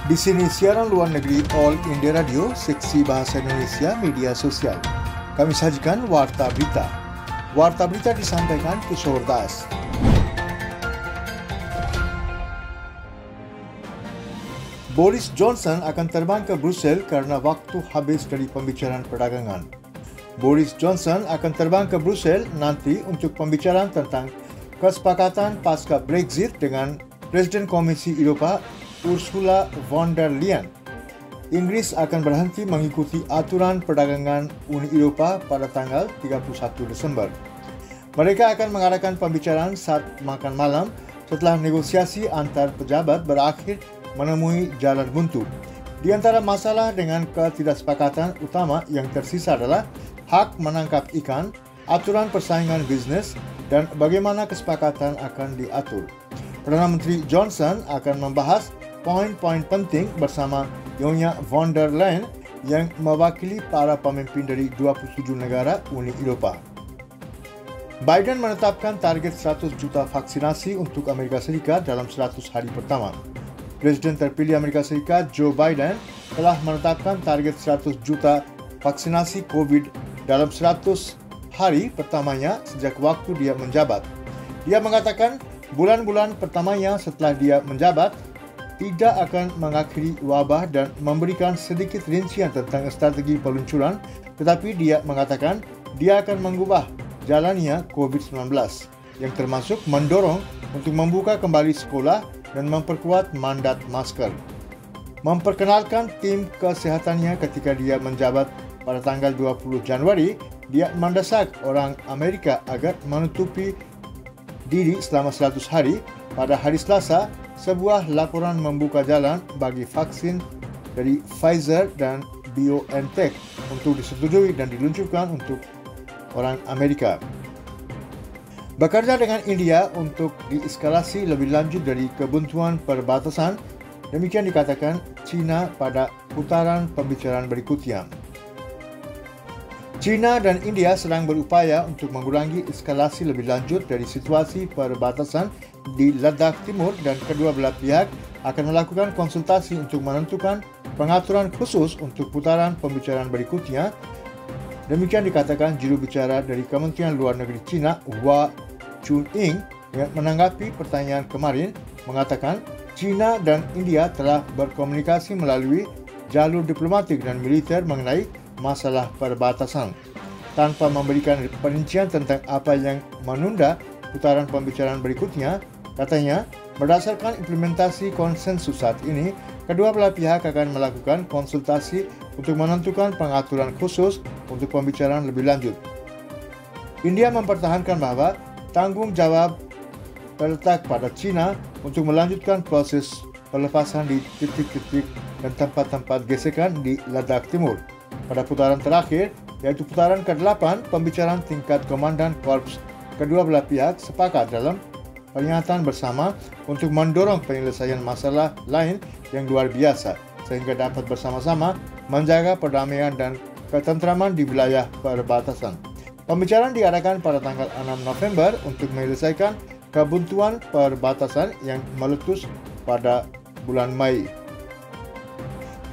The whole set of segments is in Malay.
Di sini siaran luar negeri All India Radio, seksi bahasa Indonesia media sosial. Kami sajikan Warta Berita. Warta Berita disampaikan Kishore Das. Boris Johnson akan terbang ke Brussels karena waktu habis dari pembicaraan perdagangan. Boris Johnson akan terbang ke Brussels nanti untuk pembicaraan tentang kesepakatan pasca Brexit dengan Presiden Komisi Eropah Ursula von der Leyen. Inggris akan berhenti mengikuti aturan perdagangan Uni Eropah pada tanggal 31 Desember. Mereka akan mengadakan pembicaraan saat makan malam setelah negosiasi antar pejabat berakhir menemui jalan buntu. Di antara masalah dengan ketidaksepakatan utama yang tersisa adalah hak menangkap ikan, aturan persaingan bisnes, dan bagaimana kesepakatan akan diatur. Perdana Menteri Johnson akan membahas poin-poin penting bersama Nyonya von der Leyen yang mewakili para pemimpin dari 27 negara Uni Eropah. Biden menetapkan target 100 juta vaksinasi untuk Amerika Serikat dalam 100 hari pertama. Presiden terpilih Amerika Serikat Joe Biden telah menetapkan target 100 juta vaksinasi COVID dalam 100 hari pertamanya sejak waktu dia menjabat. Dia mengatakan bulan-bulan pertamanya setelah dia menjabat tidak akan mengakhiri wabah dan memberikan sedikit rincian tentang strategi peluncuran, tetapi dia mengatakan dia akan mengubah jalannya COVID-19 yang termasuk mendorong untuk membuka kembali sekolah dan memperkuat mandat masker. Memperkenalkan tim kesehatannya ketika dia menjabat pada tanggal 20 Januari, dia mendesak orang Amerika agar menutupi diri selama 100 hari. Pada hari Selasa, sebuah laporan membuka jalan bagi vaksin dari Pfizer dan BioNTech untuk disetujui dan diluncurkan untuk orang Amerika. Bekerja dengan India untuk dieskalasi lebih lanjut dari kebuntuan perbatasan, demikian dikatakan China pada putaran pembicaraan berikutnya. China dan India sedang berupaya untuk mengurangi eskalasi lebih lanjut dari situasi perbatasan di Ladakh Timur dan kedua belah pihak akan melakukan konsultasi untuk menentukan pengaturan khusus untuk putaran pembicaraan berikutnya. Demikian dikatakan juru bicara dari Kementerian Luar Negeri China, Hua Chunying, yang menanggapi pertanyaan kemarin mengatakan China dan India telah berkomunikasi melalui jalur diplomatik dan militer mengenai masalah perbatasan. Tanpa memberikan perincian tentang apa yang menunda putaran pembicaraan berikutnya, katanya berdasarkan implementasi konsensus saat ini, kedua belah pihak akan melakukan konsultasi untuk menentukan pengaturan khusus untuk pembicaraan lebih lanjut. India mempertahankan bahwa tanggung jawab terletak pada China untuk melanjutkan proses pelepasan di titik-titik dan tempat-tempat gesekan di Ladakh Timur. Pada putaran terakhir, yaitu putaran ke-8, pembicaraan tingkat komandan korps kedua belah pihak sepakat dalam pernyataan bersama untuk mendorong penyelesaian masalah lain yang luar biasa sehingga dapat bersama-sama menjaga perdamaian dan ketentraman di wilayah perbatasan. Pembicaraan diadakan pada tanggal 6 November untuk menyelesaikan kebuntuan perbatasan yang meletus pada bulan Mei.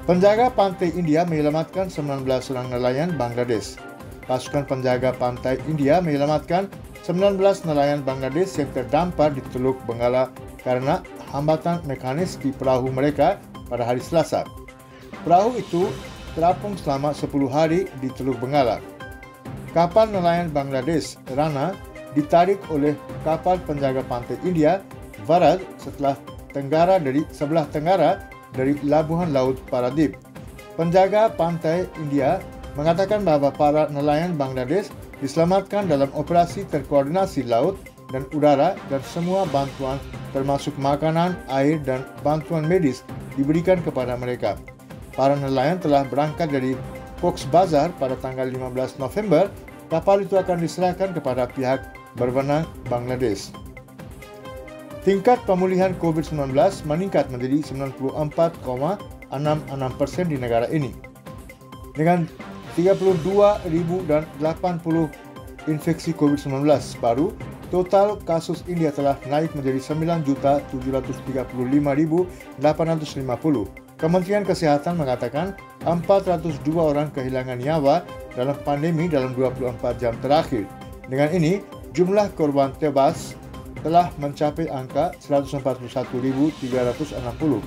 Penjaga pantai India menyelamatkan 19 orang nelayan Bangladesh. Pasukan penjaga pantai India menyelamatkan 19 nelayan Bangladesh yang terdampar di Teluk Benggala karena hambatan mekanis di perahu mereka pada hari Selasa. Perahu itu terapung selama 10 hari di Teluk Benggala. Kapal nelayan Bangladesh Rana ditarik oleh kapal penjaga pantai India Varad sebelah tenggara dari Labuhan Laut Paradip. Penjaga pantai India mengatakan bahwa para nelayan Bangladesh diselamatkan dalam operasi terkoordinasi laut dan udara dan semua bantuan termasuk makanan, air, dan bantuan medis diberikan kepada mereka. Para nelayan telah berangkat dari Cox's Bazar pada tanggal 15 November. Kapal itu akan diserahkan kepada pihak berwenang Bangladesh. Tingkat pemulihan COVID-19 meningkat menjadi 94,66% di negara ini. Dengan 32.080 infeksi COVID-19 baru, total kasus India telah naik menjadi 9.735.850. Kementerian Kesihatan mengatakan 402 orang kehilangan nyawa dalam pandemi dalam 24 jam terakhir. Dengan ini, jumlah korban tewas telah mencapai angka 141.360.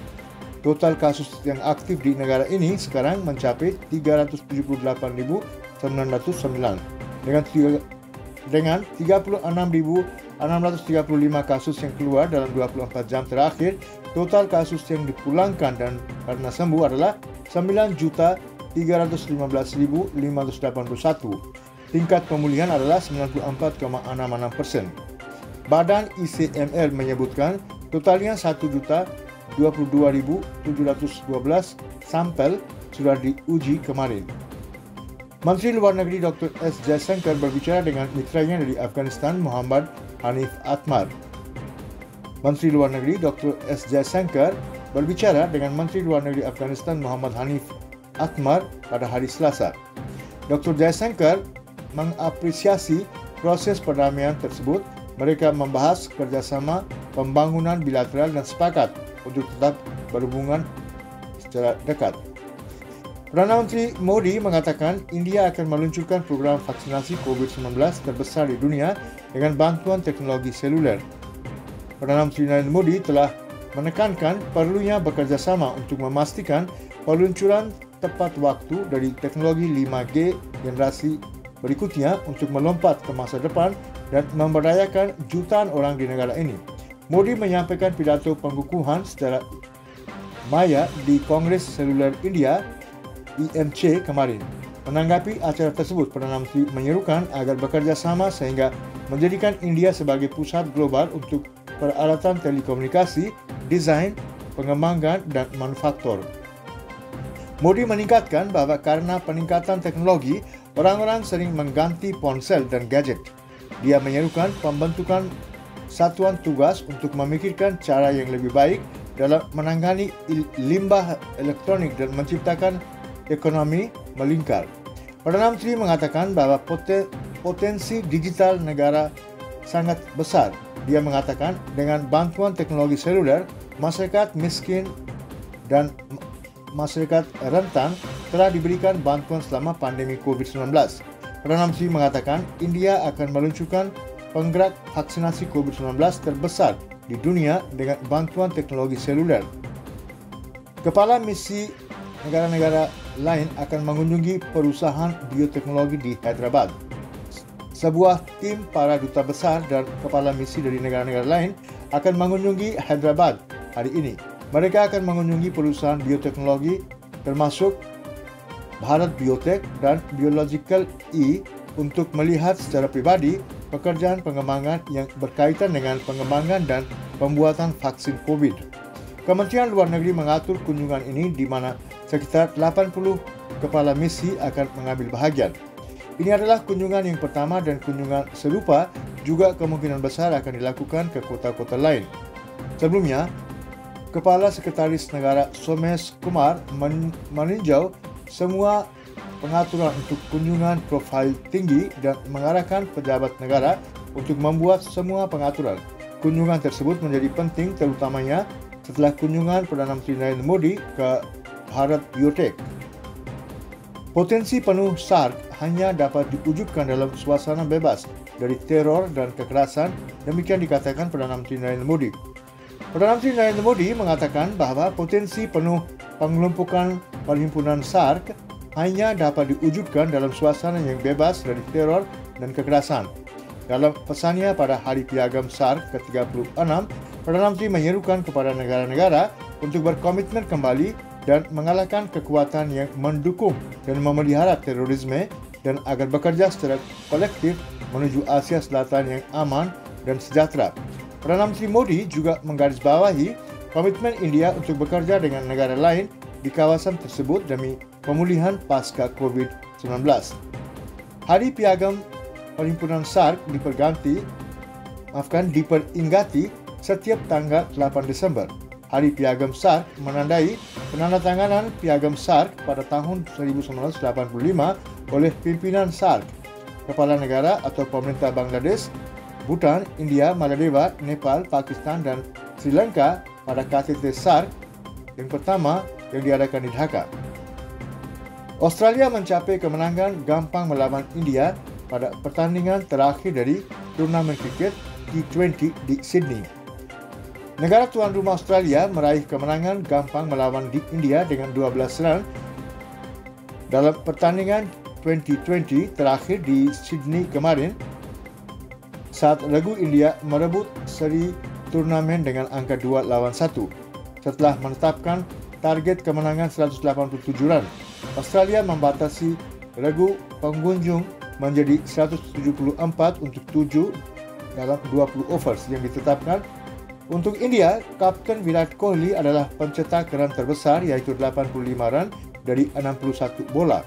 Total kasus yang aktif di negara ini sekarang mencapai 378.909. Dengan 36.635 kasus yang keluar dalam 24 jam terakhir, total kasus yang dipulangkan dan karena sembuh adalah 9.315.581. Tingkat pemulihan adalah 94,66%. Badan ICMR menyebutkan totalnya 1.022.712 sampel sudah diuji kemarin. Menteri Luar Negeri Dr. S. Jaishankar berbicara dengan mitranya dari Afghanistan, Muhammad Hanif Atmar. Menteri Luar Negeri Dr. S. Jaishankar berbicara dengan Menteri Luar Negeri Afghanistan, Muhammad Hanif Atmar pada hari Selasa. Dr. Jaishankar mengapresiasi proses perdamaian tersebut. Mereka membahas kerjasama pembangunan bilateral dan sepakat untuk tetap berhubungan secara dekat. Perdana Menteri Modi mengatakan India akan meluncurkan program vaksinasi COVID-19 terbesar di dunia dengan bantuan teknologi seluler. Perdana Menteri Narendra Modi telah menekankan perlunya bekerjasama untuk memastikan peluncuran tepat waktu dari teknologi 5G generasi berikutnya untuk melompat ke masa depan dan memberdayakan jutaan orang di negara ini. Modi menyampaikan pidato pengukuhan secara maya di Kongres Seluler India IMC kemarin. Menanggapi acara tersebut, Perdana Menteri menyerukan agar bekerja sama sehingga menjadikan India sebagai pusat global untuk peralatan telekomunikasi, desain, pengembangan, dan manufaktur. Modi meningkatkan bahwa karena peningkatan teknologi, orang-orang sering mengganti ponsel dan gadget. Dia menyerukan pembentukan satuan tugas untuk memikirkan cara yang lebih baik dalam menangani limbah elektronik dan menciptakan ekonomi melingkar. Perdana Menteri mengatakan bahwa potensi digital negara sangat besar. Dia mengatakan dengan bantuan teknologi seluler, masyarakat miskin dan masyarakat rentan telah diberikan bantuan selama pandemi COVID-19. Perdana Menteri mengatakan India akan meluncurkan penggerak vaksinasi COVID-19 terbesar di dunia dengan bantuan teknologi seluler. Kepala misi negara-negara lain akan mengunjungi perusahaan bioteknologi di Hyderabad. Sebuah tim para duta besar dan kepala misi dari negara-negara lain akan mengunjungi Hyderabad hari ini. Mereka akan mengunjungi perusahaan bioteknologi termasuk Bharat Biotech dan Biological E untuk melihat secara pribadi pekerjaan pengembangan yang berkaitan dengan pengembangan dan pembuatan vaksin COVID. Kementerian Luar Negeri mengatur kunjungan ini di mana sekitar 80 kepala misi akan mengambil bahagian. Ini adalah kunjungan yang pertama dan kunjungan serupa juga kemungkinan besar akan dilakukan ke kota-kota lain. Sebelumnya, Kepala Sekretaris Negara Somesh Kumar meninjau semua pengaturan untuk kunjungan profil tinggi dan mengarahkan pejabat negara untuk membuat semua pengaturan. Kunjungan tersebut menjadi penting terutamanya setelah kunjungan Perdana Menteri Narendra Modi ke Bharat Biotech. Potensi penuh SAARC hanya dapat diwujudkan dalam suasana bebas dari teror dan kekerasan, demikian dikatakan Perdana Menteri Narendra Modi. Perdana Menteri Narendra Modi mengatakan bahwa potensi penuh pengelompokan perhimpunan SAARC hanya dapat diwujudkan dalam suasana yang bebas dari teror dan kekerasan. Dalam pesannya pada Hari Piagam SAARC ke-36, Perdana Menteri menyerukan kepada negara-negara untuk berkomitmen kembali dan mengalahkan kekuatan yang mendukung dan memelihara terorisme dan agar bekerja secara kolektif menuju Asia Selatan yang aman dan sejahtera. Perdana Menteri Modi juga menggarisbawahi komitmen India untuk bekerja dengan negara lain di kawasan tersebut demi pemulihan pasca COVID-19. Hari Piagam Perhimpunan SAARC diperingati setiap tanggal 8 Desember. Hari Piagam SAARC menandai penandatanganan Piagam SAARC pada tahun 1985 oleh pimpinan SAARC, kepala negara atau pemerintah Bangladesh, Bhutan, India, Maldives, Nepal, Pakistan, dan Sri Lanka pada KTT SAARC yang pertama yang diadakan di Dhaka. Australia mencapai kemenangan gampang melawan India pada pertandingan terakhir dari turnamen kriket T20 di Sydney. Negara tuan rumah Australia meraih kemenangan gampang melawan India dengan 12 run dalam pertandingan 2020 terakhir di Sydney kemarin saat regu India merebut seri turnamen dengan angka 2-1 setelah menetapkan target kemenangan 187 run. Australia membatasi regu pengunjung menjadi 174 untuk 7 dalam 20 overs yang ditetapkan. Untuk India, Kapten Virat Kohli adalah pencetak run terbesar iaitu 85 run dari 61 bola.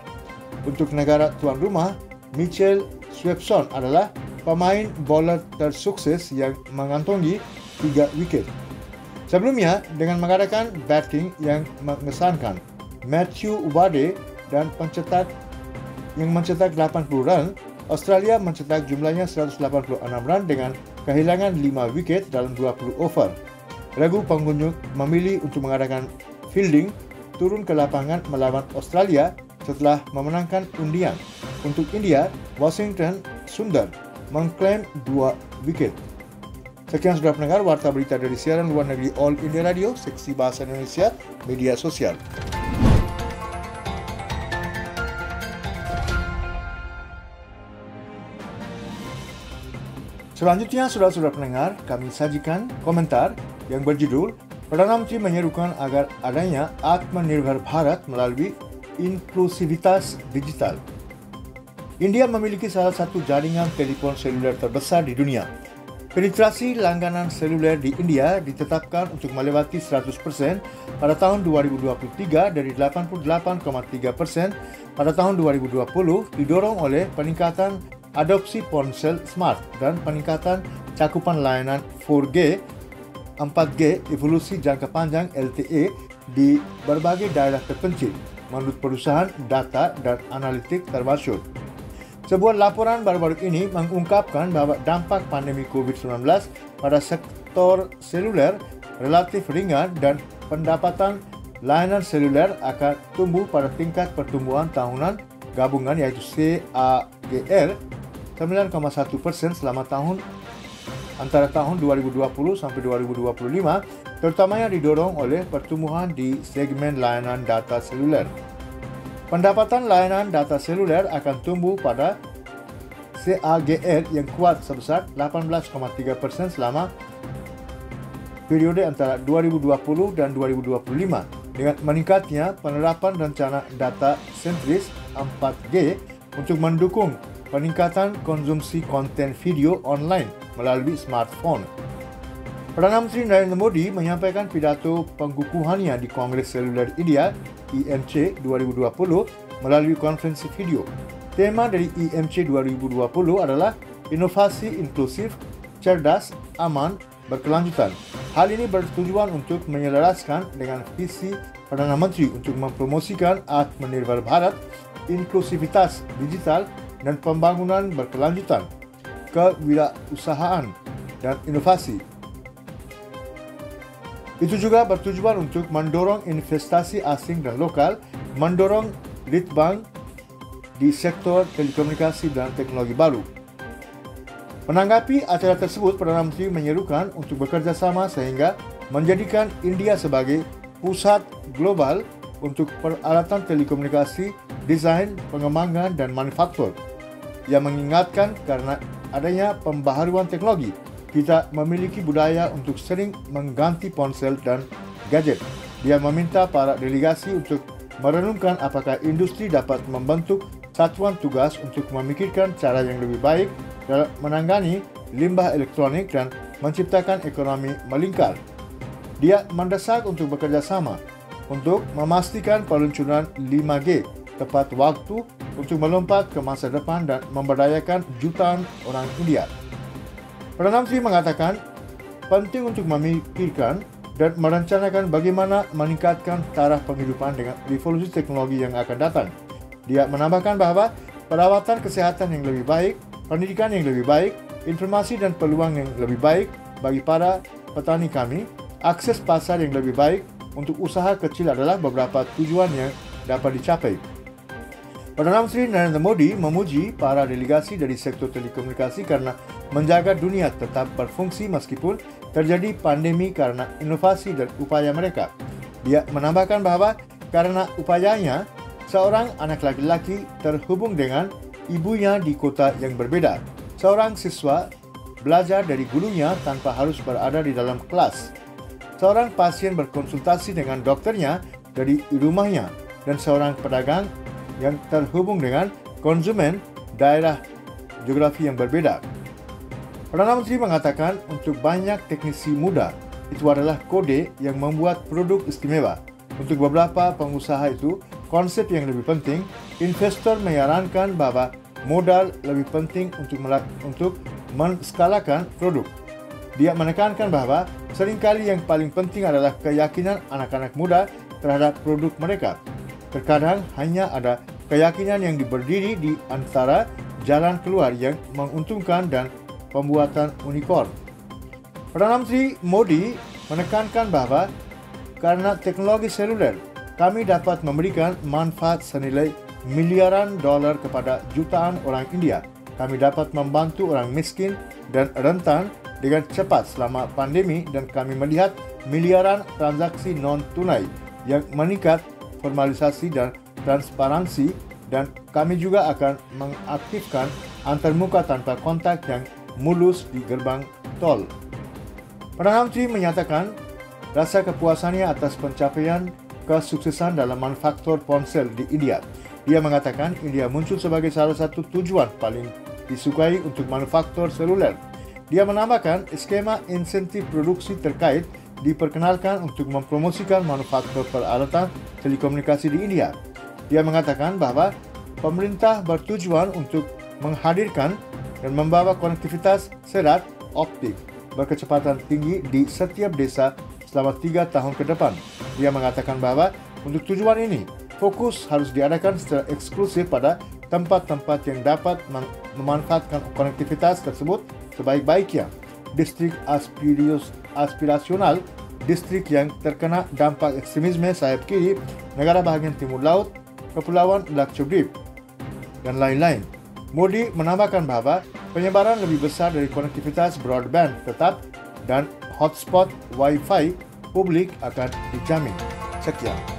Untuk negara tuan rumah, Mitchell Swepson adalah pemain bowler tersukses yang mengantongi 3 wiket. Sebelumnya, dengan mengadakan batting yang mengesankan, Matthew Wade dan mencetak 80 run, Australia mencetak jumlahnya 186 run dengan kehilangan 5 wiket dalam 20 over. Regu pengunjung memilih untuk mengadakan fielding turun ke lapangan melawan Australia setelah memenangkan undian. Untuk India, Washington Sundar mengklaim 2 wiket. Sekian sudah pendengar warta berita dari siaran luar negeri All India Radio, seksi bahasa Indonesia, media sosial. Selanjutnya, saudara-saudara pendengar, kami sajikan komentar yang berjudul Perdana Menteri menyerukan agar adanya Atmanirbhar Bharat melalui inklusivitas digital. India memiliki salah satu jaringan telefon seluler terbesar di dunia. Penetrasi langganan seluler di India ditetapkan untuk melewati 100% pada tahun 2023 dari 88,3% pada tahun 2020 didorong oleh peningkatan adopsi ponsel smart dan peningkatan cakupan layanan 4G, 4G, evolusi jangka panjang LTE di berbagai daerah terpencil menurut perusahaan data dan analitik termasuk. Sebuah laporan baru-baru ini mengungkapkan bahawa dampak pandemi COVID-19 pada sektor seluler relatif ringan dan pendapatan layanan seluler akan tumbuh pada tingkat pertumbuhan tahunan gabungan iaitu CAGR 9,1% selama antara tahun 2020 sampai 2025, terutamanya didorong oleh pertumbuhan di segmen layanan data seluler. Pendapatan layanan data seluler akan tumbuh pada CAGR yang kuat sebesar 18,3% selama periode antara 2020 dan 2025 dengan meningkatnya penerapan rencana data sentris 4G untuk mendukung peningkatan konsumsi konten video online melalui smartphone. Perdana Menteri Narendra Modi menyampaikan pidato pengukuhannya di Kongres Seluler India IMC 2020 melalui konferensi video. Tema dari IMC 2020 adalah inovasi inklusif, cerdas, aman, berkelanjutan. Hal ini bertujuan untuk menyelaraskan dengan visi Perdana Menteri untuk mempromosikan Atmanirbhar Bharat, inklusivitas digital dan pembangunan berkelanjutan, kewirausahaan dan inovasi. Itu juga bertujuan untuk mendorong investasi asing dan lokal, mendorong lead bank di sektor telekomunikasi dan teknologi baru. Menanggapi acara tersebut, Perdana Menteri menyerukan untuk bekerjasama sehingga menjadikan India sebagai pusat global untuk peralatan telekomunikasi, desain, pengembangan dan manufaktur. Ia mengingatkan karena adanya pembaharuan teknologi, kita memiliki budaya untuk sering mengganti ponsel dan gadget. Dia meminta para delegasi untuk merenungkan apakah industri dapat membentuk satuan tugas untuk memikirkan cara yang lebih baik dalam menangani limbah elektronik dan menciptakan ekonomi melingkar. Dia mendesak untuk bekerja sama untuk memastikan peluncuran 5G tepat waktu untuk melompat ke masa depan dan memberdayakan jutaan orang India. Perdana Menteri mengatakan penting untuk memikirkan dan merencanakan bagaimana meningkatkan taraf penghidupan dengan revolusi teknologi yang akan datang. Dia menambahkan bahawa perawatan kesihatan yang lebih baik, pendidikan yang lebih baik, informasi dan peluang yang lebih baik bagi para petani kami, akses pasar yang lebih baik, untuk usaha kecil adalah beberapa tujuan yang dapat dicapai. Perdana Menteri Narendra Modi memuji para delegasi dari sektor telekomunikasi kerana menjaga dunia tetap berfungsi meskipun terjadi pandemi karena inovasi dan upaya mereka. Dia menambahkan bahawa karena upayanya, seorang anak lelaki terhubung dengan ibunya di kota yang berbeza. Seorang siswa belajar dari gurunya tanpa harus berada di dalam kelas. Seorang pasien berkonsultasi dengan dokternya dari rumahnya, dan seorang pedagang yang terhubung dengan konsumen daerah geografi yang berbeza. Perdana Menteri mengatakan untuk banyak teknisi muda, itu adalah kode yang membuat produk istimewa. Untuk beberapa pengusaha itu, konsep yang lebih penting, investor menyarankan bahawa modal lebih penting untuk menskalakan produk. Dia menekankan bahawa seringkali yang paling penting adalah keyakinan anak-anak muda terhadap produk mereka. Terkadang hanya ada keyakinan yang berdiri di antara jalan keluar yang menguntungkan dan pembuatan unicorn. Perdana Menteri Modi menekankan bahawa karena teknologi seluler, kami dapat memberikan manfaat senilai miliaran dolar kepada jutaan orang India. Kami dapat membantu orang miskin dan rentan dengan cepat selama pandemi, dan kami melihat miliaran transaksi non-tunai yang meningkat formalisasi dan transparansi, dan kami juga akan mengaktifkan antarmuka tanpa kontak yang mulus di gerbang tol. Perdana Menteri menyatakan rasa kepuasannya atas pencapaian kesuksesan dalam manufaktur ponsel di India. Dia mengatakan India muncul sebagai salah satu tujuan paling disukai untuk manufaktur seluler. Dia menambahkan skema insentif produksi terkait diperkenalkan untuk mempromosikan manufaktur peralatan telekomunikasi di India. Dia mengatakan bahawa pemerintah bertujuan untuk menghadirkan dan membawa konektivitas serat optik berkecepatan tinggi di setiap desa selama 3 tahun ke depan. Dia mengatakan bahawa untuk tujuan ini, fokus harus diadakan secara eksklusif pada tempat-tempat yang dapat memanfaatkan konektivitas tersebut sebaik-baiknya. Distrik aspirasional, distrik yang terkena dampak ekstremisme sayap kiri, negara bahagian timur laut, Kepulauan Lakshadweep, dan lain-lain. Modi menambahkan bahawa penyebaran lebih besar dari konektivitas broadband tetap dan hotspot Wi-Fi publik akan dijamin. Sekian.